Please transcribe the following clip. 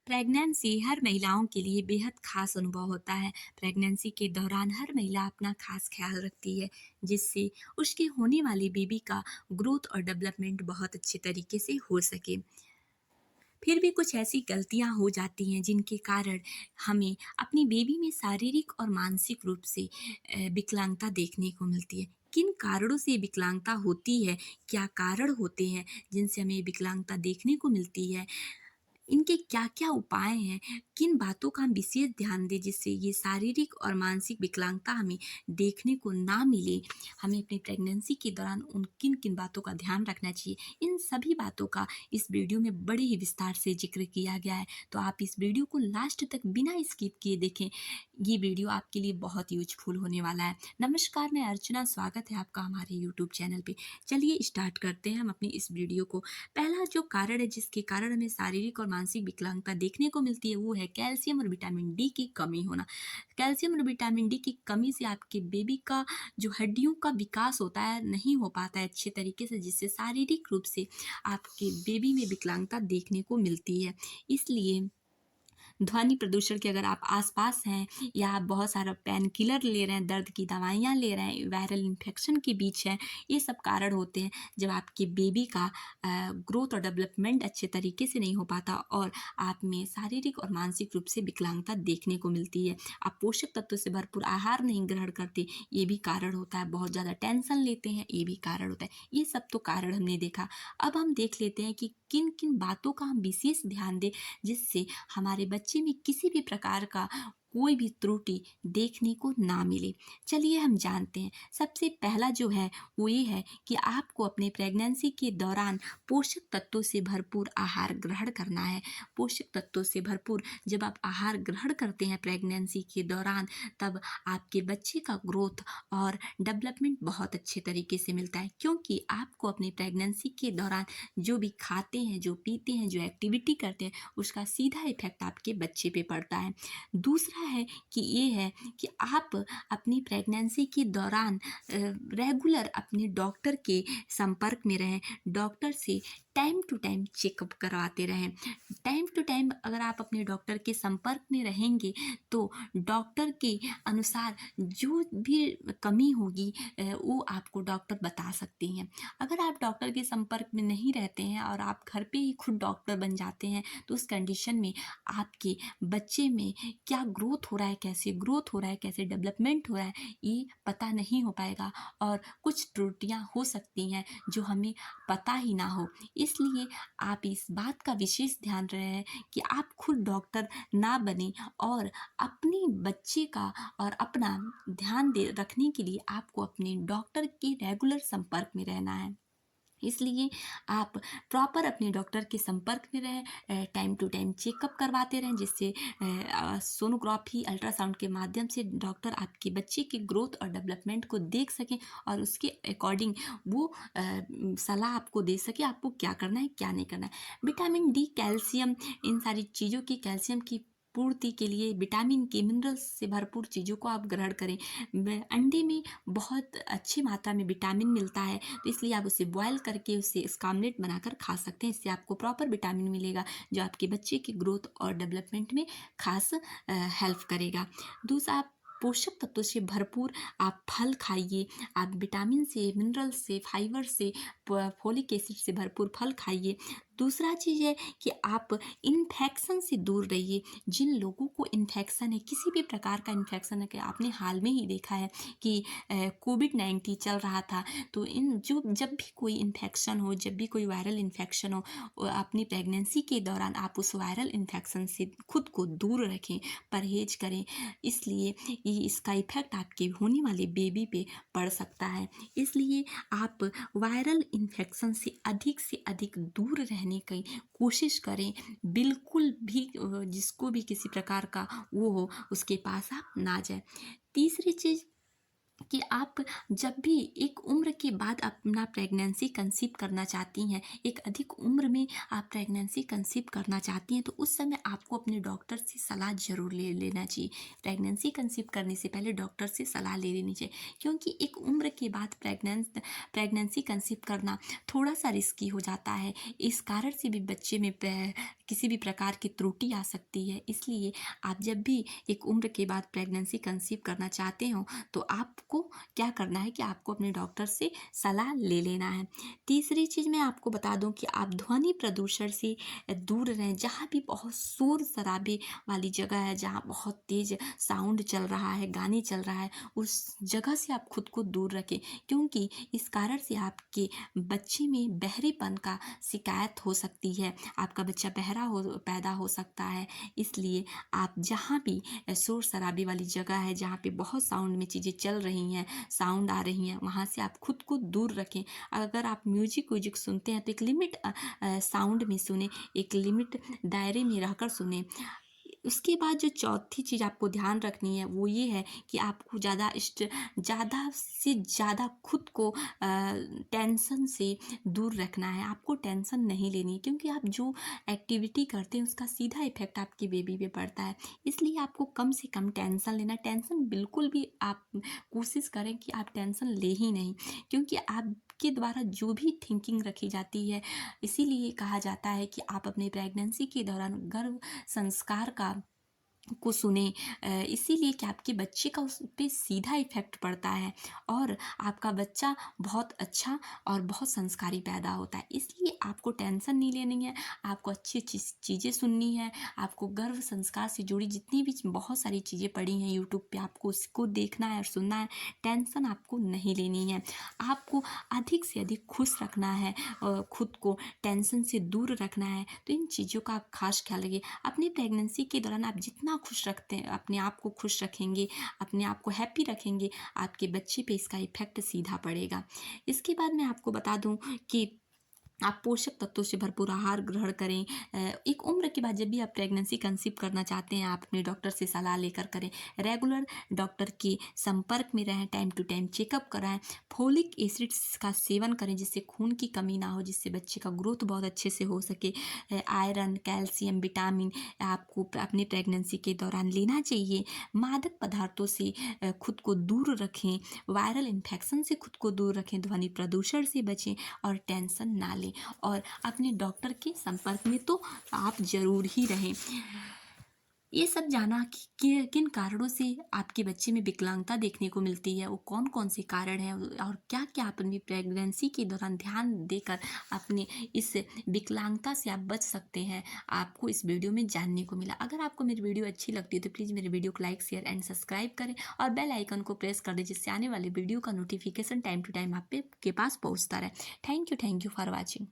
Pregnancy हर महिलाओं के लिए बेहद खास अनुभव होता है। प्रेगनेंसी के दौरान हर महिला अपना खास ख्याल रखती है, जिससे उसके होने वाली बेबी का ग्रोथ और डेवलपमेंट बहुत अच्छे तरीके से हो सके। फिर भी कुछ ऐसी गलतियां हो जाती हैं जिनके कारण हमें अपनी बेबी में शारीरिक और मानसिक रूप से विकलांगता देखने को मिलती है। किन कारणों से विकलांगता होती है? क्या कारण होते हैं जिनसे हमें विकलांगता देखने को मिलती है? इनके क्या-क्या उपाय हैं? किन बातों का हम विशेष ध्यान दें जिससे ये शारीरिक और मानसिक विकलांगता हमें देखने को ना मिले? हमें अपनी प्रेगनेंसी के दौरान उन किन-किन बातों का ध्यान रखना चाहिए? इन सभी बातों का इस वीडियो में बड़े ही विस्तार से ज़िक्र किया गया है, तो आप इस वीडियो को लास्ट तक बिना स्किप किए देखें। ये वीडियो आपके लिए बहुत यूज़फुल होने वाला है। नमस्कार, मैं अर्चना, स्वागत है आपका हमारे यूट्यूब चैनल पे। चलिए स्टार्ट करते हैं हम अपनी इस वीडियो को। पहला जो कारण है जिसके कारण हमें शारीरिक और मानसिक विकलांगता देखने को मिलती है वो है कैल्शियम और विटामिन डी की कमी होना। कैल्शियम और विटामिन डी की कमी से आपके बेबी का जो हड्डियों का विकास होता है नहीं हो पाता है अच्छे तरीके से, जिससे शारीरिक रूप से आपके बेबी में विकलांगता देखने को मिलती है। इसलिए ध्वनि प्रदूषण के अगर आप आस-पास हैं या आप बहुत सारा पेन किलर ले रहे हैं, दर्द की दवाइयाँ ले रहे हैं, वायरल इन्फेक्शन के बीच हैं, ये सब कारण होते हैं जब आपके बेबी का ग्रोथ और डेवलपमेंट अच्छे तरीके से नहीं हो पाता और आप में शारीरिक और मानसिक रूप से विकलांगता देखने को मिलती है। आप पोषक तत्वों से भरपूर आहार नहीं ग्रहण करते, ये भी कारण होता है। बहुत ज़्यादा टेंशन लेते हैं, ये भी कारण होता है। ये सब तो कारण हमने देखा। अब हम देख लेते हैं कि किन-किन बातों का हम विशेष ध्यान दें जिससे हमारे बच्चे में किसी भी प्रकार का कोई भी त्रुटि देखने को ना मिले। चलिए हम जानते हैं। सबसे पहला जो है वो ये है कि आपको अपने प्रेगनेंसी के दौरान पोषक तत्वों से भरपूर आहार ग्रहण करना है। पोषक तत्वों से भरपूर जब आप आहार ग्रहण करते हैं प्रेगनेंसी के दौरान, तब आपके बच्चे का ग्रोथ और डेवलपमेंट बहुत अच्छे तरीके से मिलता है, क्योंकि आपको अपनी प्रेगनेंसी के दौरान जो भी खाते हैं, जो पीते हैं, जो एक्टिविटी करते हैं, उसका सीधा इफ़ेक्ट आपके बच्चे पे पड़ता है। दूसरा है कि ये है कि आप अपनी प्रेगनेंसी के दौरान रेगुलर अपने डॉक्टर के संपर्क में रहें। डॉक्टर से टाइम टू टाइम चेकअप करवाते रहें। टाइम टू टाइम अगर आप अपने डॉक्टर के संपर्क में रहेंगे, तो डॉक्टर के अनुसार जो भी कमी होगी वो आपको डॉक्टर बता सकते हैं। अगर आप डॉक्टर के संपर्क में नहीं रहते हैं और आप घर पे ही खुद डॉक्टर बन जाते हैं, तो उस कंडीशन में आपके बच्चे में क्या ग्रोथ हो रहा है, कैसे ग्रोथ हो रहा है, कैसे डेवलपमेंट हो रहा है, ये पता नहीं हो पाएगा और कुछ त्रुटियां हो सकती हैं जो हमें पता ही ना हो। इसलिए आप इस बात का विशेष ध्यान रहे कि आप खुद डॉक्टर ना बने और अपने बच्चे का और अपना ध्यान दे रखने के लिए आपको अपने डॉक्टर के रेगुलर संपर्क में रहना है। इसलिए आप प्रॉपर अपने डॉक्टर के संपर्क में रहें, टाइम टू टाइम चेकअप करवाते रहें, जिससे सोनोग्राफी, अल्ट्रासाउंड के माध्यम से डॉक्टर आपके बच्चे की ग्रोथ और डेवलपमेंट को देख सकें और उसके अकॉर्डिंग वो सलाह आपको दे सके आपको क्या करना है, क्या नहीं करना है। विटामिन डी, कैल्शियम, इन सारी चीज़ों की, कैल्शियम की पूर्ति के लिए विटामिन के, मिनरल्स से भरपूर चीज़ों को आप ग्रहण करें। अंडे में बहुत अच्छी मात्रा में विटामिन मिलता है, तो इसलिए आप उसे बॉयल करके उसे इसका आमलेट बनाकर खा सकते हैं। इससे आपको प्रॉपर विटामिन मिलेगा जो आपके बच्चे की ग्रोथ और डेवलपमेंट में खास हेल्प करेगा। दूसरा, आप पोषक तत्वों से भरपूर आप फल खाइए। आप विटामिन से, मिनरल से, फाइबर से, फोलिक एसिड से भरपूर फल खाइए। दूसरा चीज़ है कि आप इन्फेक्शन से दूर रहिए। जिन लोगों को इन्फेक्शन है, किसी भी प्रकार का इन्फेक्शन है, कि आपने हाल में ही देखा है कि कोविड-19 चल रहा था, तो जब भी कोई इन्फेक्शन हो, जब भी कोई वायरल इन्फेक्शन हो, अपनी प्रेगनेंसी के दौरान आप उस वायरल इन्फेक्शन से खुद को दूर रखें, परहेज करें। इसलिए ये इसका इफ़ेक्ट आपके होने वाले बेबी पे पड़ सकता है। इसलिए आप वायरल इन्फेक्शन से अधिक दूर रहने की कोशिश करें। बिल्कुल भी जिसको भी किसी प्रकार का वो हो, उसके पास आप ना जाएँ। तीसरी चीज़ कि आप जब भी एक उम्र के बाद अपना प्रेगनेंसी कंसीव करना चाहती हैं, एक अधिक उम्र में आप प्रेगनेंसी कंसीव करना चाहती हैं, तो उस समय आपको अपने डॉक्टर से सलाह ज़रूर ले लेना चाहिए। प्रेगनेंसी कंसीव करने से पहले डॉक्टर से सलाह ले लेनी चाहिए, क्योंकि एक उम्र के बाद प्रेगनेंसी कंसीव करना थोड़ा-सा रिस्की हो जाता है। इस कारण से भी बच्चे में किसी भी प्रकार की त्रुटि आ सकती है। इसलिए आप जब भी एक उम्र के बाद प्रेगनेंसी कंसीव करना चाहते हो, तो आपको क्या करना है कि आपको अपने डॉक्टर से सलाह ले लेना है। तीसरी चीज़ मैं आपको बता दूं कि आप ध्वनि प्रदूषण से दूर रहें। जहाँ भी बहुत शोर शराबे वाली जगह है, जहाँ बहुत तेज़ साउंड चल रहा है, गाने चल रहा है, उस जगह से आप खुद को दूर रखें, क्योंकि इस कारण से आपके बच्चे में बहरेपन का शिकायत हो सकती है। आपका बच्चा बहरा पैदा हो सकता है। इसलिए आप जहाँ भी शोर शराबे वाली जगह है, जहाँ पे बहुत साउंड में चीज़ें चल रही हैं, साउंड आ रही हैं, वहाँ से आप खुद को दूर रखें। अगर आप म्यूजिक व्यूजिक सुनते हैं तो एक लिमिट साउंड में सुने, एक लिमिट दायरे में रहकर सुने। उसके बाद जो चौथी चीज़ आपको ध्यान रखनी है वो ये है कि आपको ज़्यादा से ज़्यादा खुद को टेंशन से दूर रखना है। आपको टेंशन नहीं लेनी, क्योंकि आप जो एक्टिविटी करते हैं उसका सीधा इफ़ेक्ट आपकी बेबी पे पड़ता है। इसलिए आपको कम से कम टेंशन लेना, टेंशन बिल्कुल भी आप कोशिश करें कि आप टेंशन ले ही नहीं, क्योंकि आपके द्वारा जो भी थिंकिंग रखी जाती है, इसीलिए कहा जाता है कि आप अपने प्रेगनेंसी के दौरान गर्भ संस्कार को सुने, इसीलिए कि आपके बच्चे का उस पे सीधा इफ़ेक्ट पड़ता है और आपका बच्चा बहुत अच्छा और बहुत संस्कारी पैदा होता है। इसलिए आपको टेंशन नहीं लेनी है, आपको अच्छी अच्छी चीज़ें सुननी है। आपको गर्भ संस्कार से जुड़ी जितनी भी बहुत सारी चीज़ें पड़ी हैं यूट्यूब पे, आपको उसको देखना है और सुनना है। टेंशन आपको नहीं लेनी है। आपको अधिक से अधिक खुश रखना है, खुद को टेंशन से दूर रखना है। तो इन चीज़ों का आप खास ख्याल रखिए। अपनी प्रेगनेंसी के दौरान आप जितना खुश रखते हैं, अपने आप को खुश रखेंगे, अपने आप को हैप्पी रखेंगे, आपके बच्चे पे इसका इफ़ेक्ट सीधा पड़ेगा। इसके बाद मैं आपको बता दूं कि आप पोषक तत्वों से भरपूर आहार ग्रहण करें। एक उम्र के बाद जब भी आप प्रेगनेंसी कंसीव करना चाहते हैं, आप अपने डॉक्टर से सलाह लेकर करें। रेगुलर डॉक्टर के संपर्क में रहें, टाइम टू टाइम चेकअप कराएं। फोलिक एसिड्स का सेवन करें, जिससे खून की कमी ना हो, जिससे बच्चे का ग्रोथ बहुत अच्छे से हो सके। आयरन, कैल्शियम, विटामिन आपको अपने प्रेगनेंसी के दौरान लेना चाहिए। मादक पदार्थों से खुद को दूर रखें, वायरल इन्फेक्शन से खुद को दूर रखें, ध्वनि प्रदूषण से बचें और टेंशन ना लें। और अपने डॉक्टर के संपर्क में तो आप ज़रूर ही रहें। ये सब जाना कि किन कारणों से आपके बच्चे में विकलांगता देखने को मिलती है, वो कौन कौन से कारण हैं और क्या क्या आप अपनी प्रेगनेंसी के दौरान ध्यान देकर अपने इस विकलांगता से आप बच सकते हैं, आपको इस वीडियो में जानने को मिला। अगर आपको मेरी वीडियो अच्छी लगती है तो प्लीज़ मेरे वीडियो को लाइक, शेयर एंड सब्सक्राइब करें और बेल आइकन को प्रेस कर दें, जिससे आने वाले वीडियो का नोटिफिकेशन टाइम टू टाइम आपके पास पहुँचता रहे। Thank you for watching.